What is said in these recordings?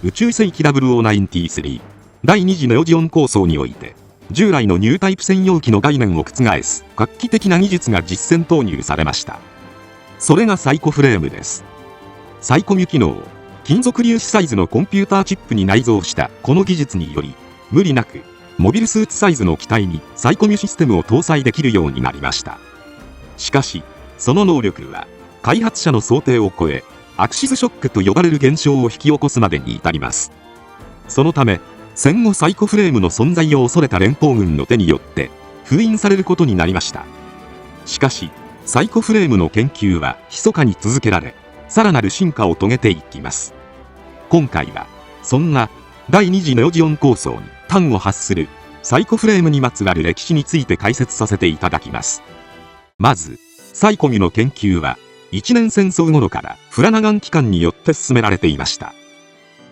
宇宙世紀0093第2次ネオジオン構想において、従来のニュータイプ専用機の概念を覆す画期的な技術が実戦投入されました。それがサイコフレームです。サイコミュ機能を金属粒子サイズのコンピューターチップに内蔵したこの技術により、無理なくモビルスーツサイズの機体にサイコミュシステムを搭載できるようになりました。しかし、その能力は開発者の想定を超え、アクシズショックと呼ばれる現象を引き起こすまでに至ります。そのため、戦後サイコフレームの存在を恐れた連邦軍の手によって封印されることになりました。しかし、サイコフレームの研究は密かに続けられ、さらなる進化を遂げていきます。今回は、そんな第2次ネオジオン構想に端を発するサイコフレームにまつわる歴史について解説させていただきます。まず、サイコミュの研究は、一年戦争頃からフラナガン機関によって進められていました。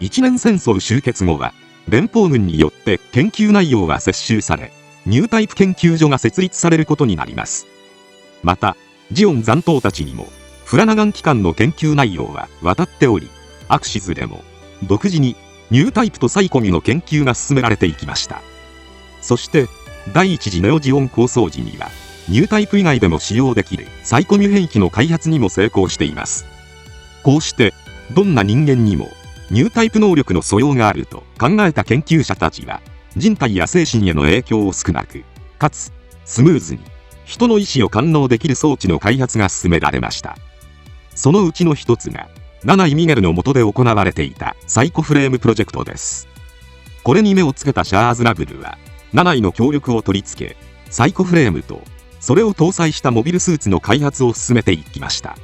一年戦争終結後は、連邦軍によって研究内容は接収され、ニュータイプ研究所が設立されることになります。また、ジオン残党たちにも、フラナガン機関の研究内容は渡っており、アクシズでも、独自にニュータイプとサイコミュの研究が進められていきました。そして、第一次ネオジオン構想時には、ニュータイプ以外でも使用できるサイコミュ兵器の開発にも成功しています。こうして、どんな人間にも、ニュータイプ能力の素養があると考えた研究者たちは、人体や精神への影響を少なく、かつ、スムーズに、人の意思を感応できる装置の開発が進められました。そのうちの一つが、ナナイ・ミゲルの下で行われていたサイコフレームプロジェクトです。これに目をつけたシャーズナブルは、ナナイの協力を取り付け、サイコフレームと、それを搭載したモビルスーツの開発を進めていきました。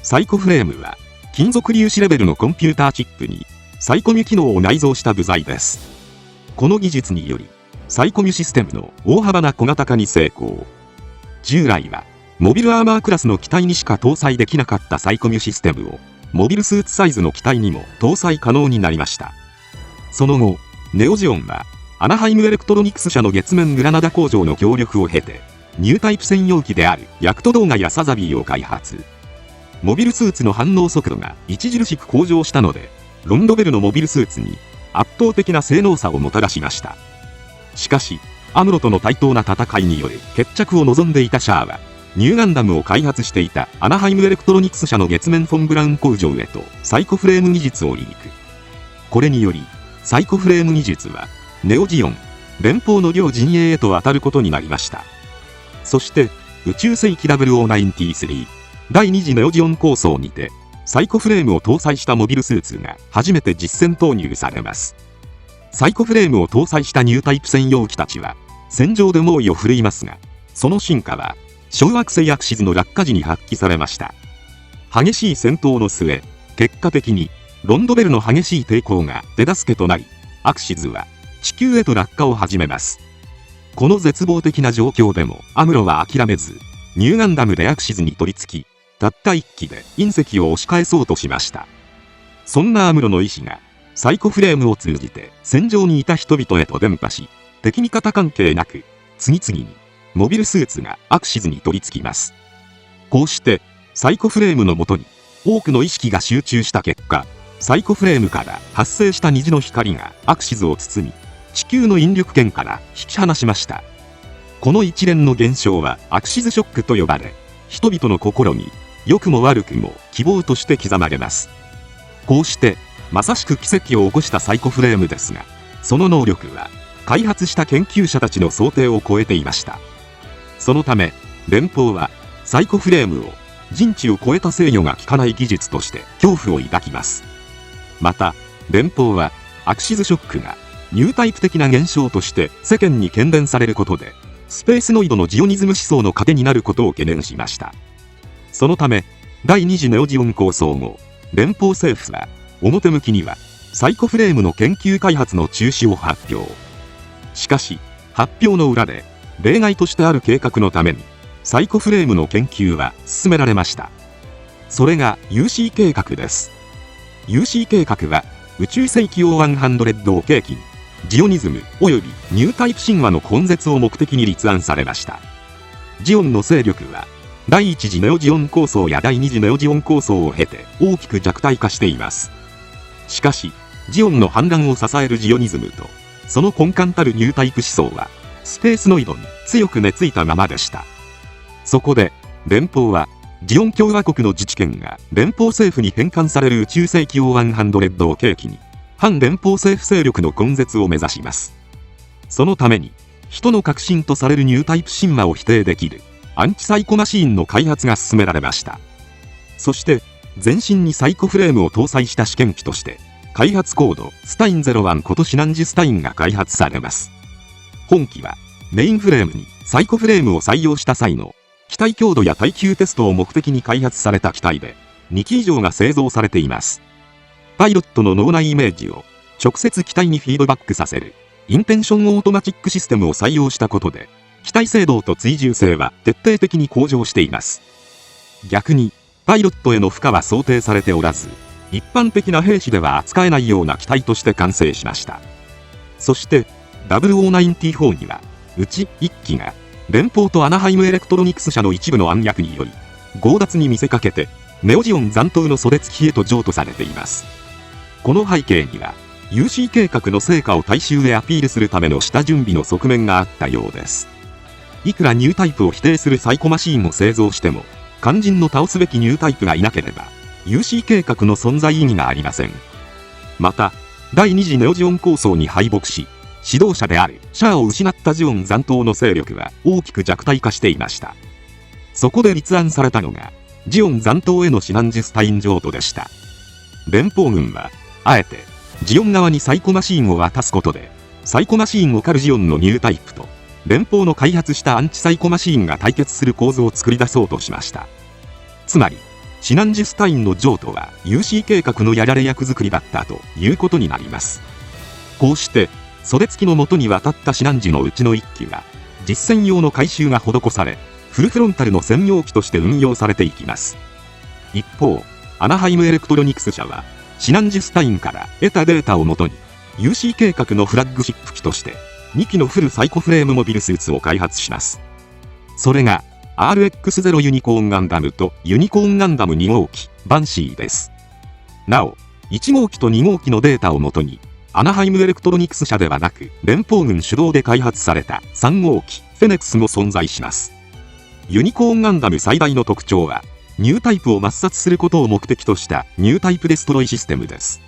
サイコフレームは、金属粒子レベルのコンピューターチップにサイコミュ機能を内蔵した部材です。この技術によりサイコミュシステムの大幅な小型化に成功。従来はモビルアーマークラスの機体にしか搭載できなかったサイコミュシステムをモビルスーツサイズの機体にも搭載可能になりました。その後、ネオジオンはアナハイムエレクトロニクス社の月面グラナダ工場の協力を経てニュータイプ専用機であるヤクト動画やサザビーを開発。モビルスーツの反応速度が著しく向上したので、ロンドベルのモビルスーツに圧倒的な性能差をもたらしました。しかし、アムロとの対等な戦いによる決着を望んでいたシャアは、ニューガンダムを開発していたアナハイムエレクトロニクス社の月面フォン・ブラウン工場へとサイコフレーム技術をリーク。これにより、サイコフレーム技術は、ネオジオン、連邦の両陣営へと渡ることになりました。そして、宇宙世紀0093第2次ネオジオン構想にて、サイコフレームを搭載したモビルスーツが初めて実戦投入されます。サイコフレームを搭載したニュータイプ専用機たちは、戦場で猛威を振るいますが、その進化は、小惑星アクシズの落下時に発揮されました。激しい戦闘の末、結果的に、ロンドベルの激しい抵抗が手助けとなり、アクシズは地球へと落下を始めます。この絶望的な状況でも、アムロは諦めず、ニューガンダムでアクシズに取り付き、たった一機で隕石を押し返そうとしました。そんなアムロの意志が、サイコフレームを通じて戦場にいた人々へと伝播し、敵味方関係なく、次々に、モビルスーツがアクシズに取り付きます。こうして、サイコフレームのもとに、多くの意識が集中した結果、サイコフレームから発生した虹の光がアクシズを包み、地球の引力圏から引き離しました。この一連の現象はアクシズショックと呼ばれ、人々の心に、良くも悪くも希望として刻まれます。こうして、まさしく奇跡を起こしたサイコフレームですが、その能力は、開発した研究者たちの想定を超えていました。そのため、連邦は、サイコフレームを、人知を超えた制御が効かない技術として恐怖を抱きます。また、連邦は、アクシズショックが、ニュータイプ的な現象として世間に喧伝されることで、スペースノイドのジオニズム思想の糧になることを懸念しました。そのため、第2次ネオジオン構想後、連邦政府は、表向きには、サイコフレームの研究開発の中止を発表。しかし、発表の裏で、例外としてある計画のために、サイコフレームの研究は進められました。それが UC 計画です。UC 計画は、宇宙世紀O100を契機に、ジオニズム及びニュータイプ神話の根絶を目的に立案されました。ジオンの勢力は、第1次ネオジオン構想や第2次ネオジオン構想を経て大きく弱体化しています。しかし、ジオンの反乱を支えるジオニズムと、その根幹たるニュータイプ思想は、スペースノイドに強く根付いたままでした。そこで、連邦は、ジオン共和国の自治権が連邦政府に返還される宇宙世紀王100を契機に、反連邦政府勢力の根絶を目指します。そのために、人の革新とされるニュータイプ神話を否定できる、アンチサイコマシーンの開発が進められました。そして、全身にサイコフレームを搭載した試験機として、開発コードスタイン01ことシナンジスタインが開発されます。本機は、メインフレームにサイコフレームを採用した際の、機体強度や耐久テストを目的に開発された機体で、2機以上が製造されています。パイロットの脳内イメージを直接機体にフィードバックさせる、インテンションオートマチックシステムを採用したことで、機体精度と追従性は徹底的に向上しています。逆に、パイロットへの負荷は想定されておらず、一般的な兵士では扱えないような機体として完成しました。そして、0094には、うち1機が、連邦とアナハイムエレクトロニクス社の一部の暗躍により、強奪に見せかけて、ネオジオン残党の袖付きへと譲渡されています。この背景には、UC 計画の成果を大衆へアピールするための下準備の側面があったようです。いくらニュータイプを否定するサイコマシーンを製造しても、肝心の倒すべきニュータイプがいなければ、UC 計画の存在意義がありません。また、第2次ネオジオン構想に敗北し、指導者であるシャアを失ったジオン残党の勢力は大きく弱体化していました。そこで立案されたのが、ジオン残党へのシナンジスタイン譲渡でした。連邦軍は、あえて、ジオン側にサイコマシーンを渡すことで、サイコマシーンを狩るジオンのニュータイプと、連邦の開発したアンチサイコマシーンが対決する構造を作り出そうとしました。つまり、シナンジスタインの譲渡は UC 計画のやられ役作りだったということになります。こうして、袖付きの元に渡ったシナンジのうちの1機は、実戦用の改修が施され、フルフロンタルの専用機として運用されていきます。一方、アナハイムエレクトロニクス社は、シナンジスタインから得たデータをもとに、UC 計画のフラッグシップ機として、2機のフルサイコフレームモビルスーツを開発します。それが、RX-0 ユニコーンガンダムとユニコーンガンダム2号機、バンシーです。なお、1号機と2号機のデータをもとに、アナハイムエレクトロニクス社ではなく、連邦軍主導で開発された3号機、フェネクスも存在します。ユニコーンガンダム最大の特徴は、ニュータイプを抹殺することを目的としたニュータイプデストロイシステムです。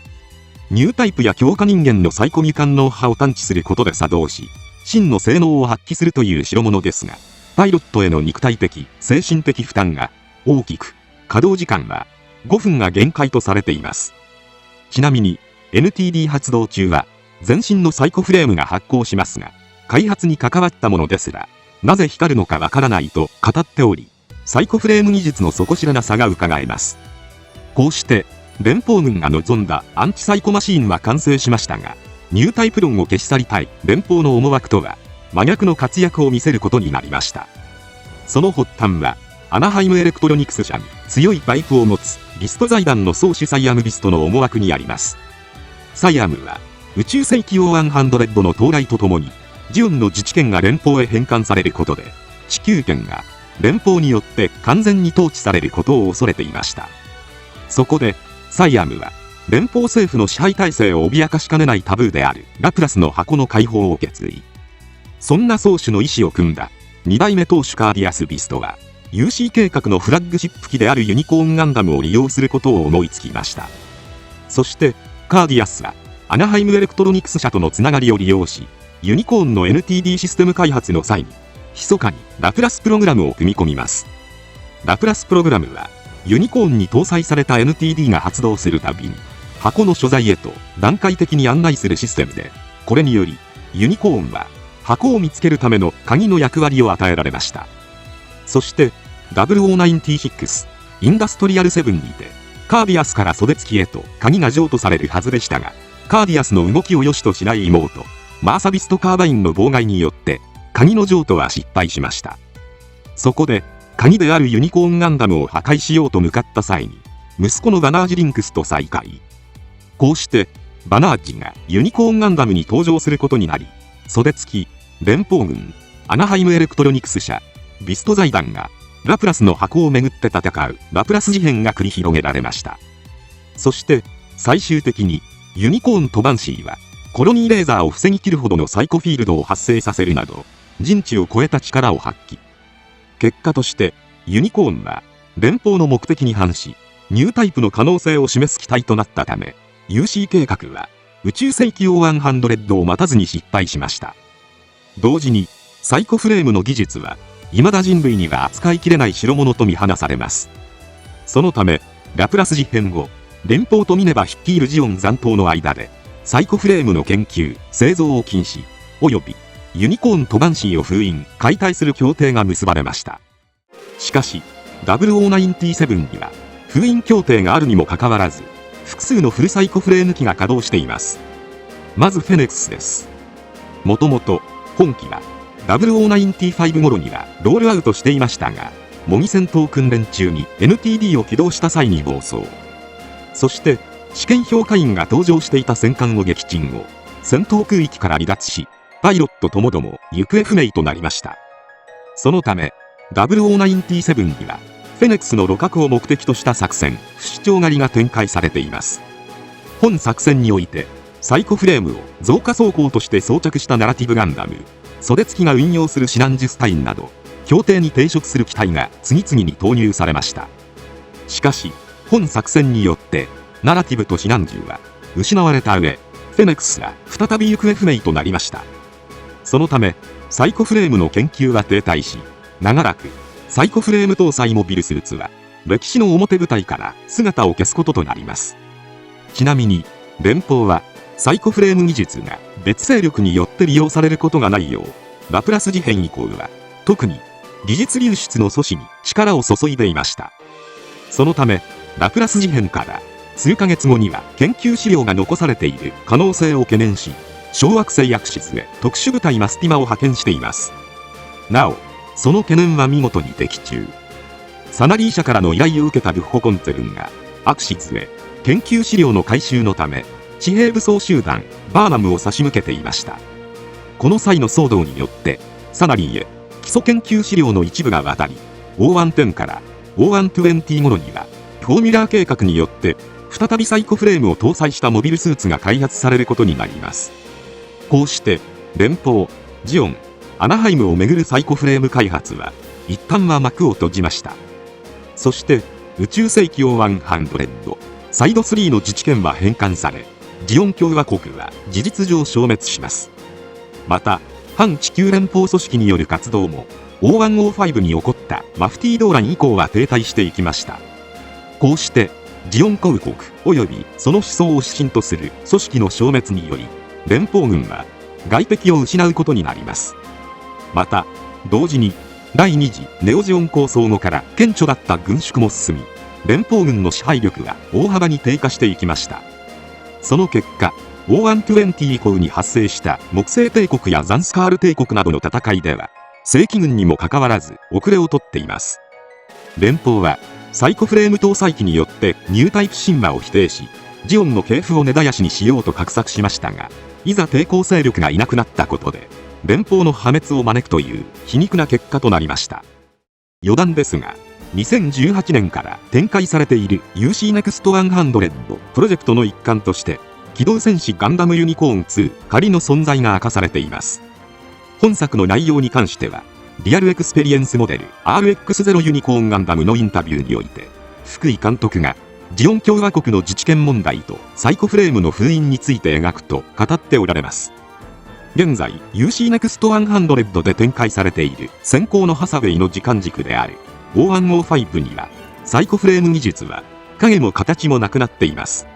ニュータイプや強化人間のサイコミ感の波を探知することで作動し、真の性能を発揮するという代物ですが、パイロットへの肉体的、精神的負担が大きく、稼働時間は5分が限界とされています。ちなみに、NTD 発動中は、全身のサイコフレームが発光しますが、開発に関わったものですら、なぜ光るのかわからないと語っており、サイコフレーム技術の底知れなさが伺えます。こうして、連邦軍が望んだアンチサイコマシーンは完成しましたが、ニュータイプ論を消し去りたい連邦の思惑とは、真逆の活躍を見せることになりました。その発端は、アナハイムエレクトロニクス社に強いパイプを持つビスト財団の総主サイアムビストの思惑にあります。サイアムは、宇宙世紀王100の到来とともに、ジオンの自治権が連邦へ返還されることで、地球権が連邦によって完全に統治されることを恐れていました。そこで、サイアムは、連邦政府の支配体制を脅かしかねないタブーであるラプラスの箱の解放を決意。そんな宗主の意思を組んだ2代目当主カーディアス・ビストは UC 計画のフラッグシップ機であるユニコーンガンダムを利用することを思いつきました。そしてカーディアスはアナハイムエレクトロニクス社とのつながりを利用し、ユニコーンの NTD システム開発の際に密かにラプラスプログラムを組み込みます。ラプラスプログラムはユニコーンに搭載された NTD が発動するたびに箱の所在へと段階的に案内するシステムで、これによりユニコーンは箱を見つけるための鍵の役割を与えられました。そして0096インダストリアル7にてカーディアスから袖付きへと鍵が譲渡されるはずでしたが、カーディアスの動きを良しとしない妹マーサビスト・カーバインの妨害によって鍵の譲渡は失敗しました。そこで鍵であるユニコーンガンダムを破壊しようと向かった際に息子のバナージリンクスと再会。こうしてバナージがユニコーンガンダムに登場することになり、袖付き、連邦軍、アナハイムエレクトロニクス社、ビスト財団がラプラスの箱をめぐって戦うラプラス事変が繰り広げられました。そして最終的にユニコーンとバンシーは、コロニーレーザーを防ぎ切るほどのサイコフィールドを発生させるなど、人知を超えた力を発揮。結果として、ユニコーンは、連邦の目的に反し、ニュータイプの可能性を示す機体となったため、UC 計画は、宇宙世紀O100を待たずに失敗しました。同時に、サイコフレームの技術は、未だ人類には扱いきれない代物と見放されます。そのため、ラプラス事変後、連邦とミネバ率いるジオン残党の間で、サイコフレームの研究、製造を禁止、及び、ユニコーンとバンシーを封印、解体する協定が結ばれました。しかし、0097には、封印協定があるにもかかわらず、複数のフルサイコフレーム機が稼働しています。まずフェネックスです。もともと、本機は、0095頃にはロールアウトしていましたが、模擬戦闘訓練中に NTD を起動した際に暴走。そして、試験評価員が搭乗していた戦艦を撃沈後、戦闘空域から離脱し、パイロットともども行方不明となりました。そのため、0097には、フェネックスの鹵獲を目的とした作戦、不死鳥狩りが展開されています。本作戦において、サイコフレームを増加装甲として装着したナラティブガンダム、袖付きが運用するシナンジュスタインなど、協定に抵触する機体が次々に投入されました。しかし、本作戦によって、ナラティブとシナンジュは失われた上、フェネックスが再び行方不明となりました。そのため、サイコフレームの研究は停滞し、長らく、サイコフレーム搭載モビルスーツは、歴史の表舞台から姿を消すこととなります。ちなみに、連邦は、サイコフレーム技術が別勢力によって利用されることがないよう、ラプラス事変以降は、特に技術流出の阻止に力を注いでいました。そのため、ラプラス事変から数ヶ月後には研究資料が残されている可能性を懸念し、小惑星アクシスへ特殊部隊マスティマを派遣しています。なお、その懸念は見事に的中。サナリー社からの依頼を受けたブッホコンツェルンが、アクシスへ研究資料の回収のため、地平武装集団バーナムを差し向けていました。この際の騒動によって、サナリーへ基礎研究資料の一部が渡り、O110 から O120 頃には、フォーミュラー計画によって、再びサイコフレームを搭載したモビルスーツが開発されることになります。こうして、連邦、ジオン、アナハイムをめぐるサイコフレーム開発は、一旦は幕を閉じました。そして、宇宙世紀O100、サイド3の自治権は返還され、ジオン共和国は事実上消滅します。また、反地球連邦組織による活動も、O105に起こったマフティー動乱以降は停滞していきました。こうして、ジオン公国及びその思想を指針とする組織の消滅により、連邦軍は外敵を失うことになります。また、同時に、第2次ネオジオン構想後から顕著だった軍縮も進み、連邦軍の支配力が大幅に低下していきました。その結果、O120以降に発生した木星帝国やザンスカール帝国などの戦いでは、正規軍にもかかわらず遅れをとっています。連邦は、サイコフレーム搭載機によってニュータイプ神話を否定し、ジオンの系譜を根絶やしにしようと画策しましたが、いざ抵抗勢力がいなくなったことで、連邦の破滅を招くという皮肉な結果となりました。余談ですが、2018年から展開されている UC NEXT100 プロジェクトの一環として、機動戦士ガンダムユニコーン2仮の存在が明かされています。本作の内容に関しては、リアルエクスペリエンスモデル RX0 ユニコーンガンダムのインタビューにおいて、福井監督がジオン共和国の自治権問題とサイコフレームの封印について描くと語っておられます。現在 UC NEXT100 で展開されている先行のハサウェイの時間軸である O105 には、サイコフレーム技術は影も形もなくなっています。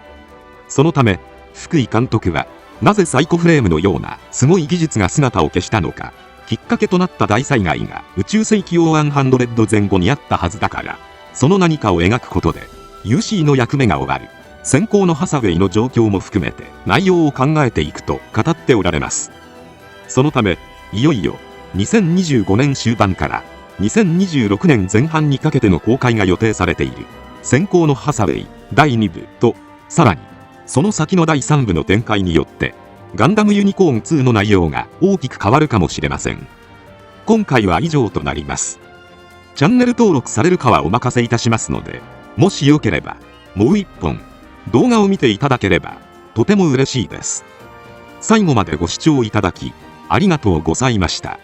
そのため、福井監督は、なぜサイコフレームのようなすごい技術が姿を消したのか、きっかけとなった大災害が宇宙世紀 O100 前後にあったはずだから、その何かを描くことで、UC の役目が終わる、先行のハサウェイの状況も含めて内容を考えていくと語っておられます。そのため、いよいよ2025年終盤から2026年前半にかけての公開が予定されている先行のハサウェイ第2部と、さらにその先の第3部の展開によってガンダムユニコーン2の内容が大きく変わるかもしれません。今回は以上となります。チャンネル登録されるかはお任せいたしますので、もしよければもう一本動画を見ていただければとても嬉しいです。最後までご視聴いただき、ありがとうございました。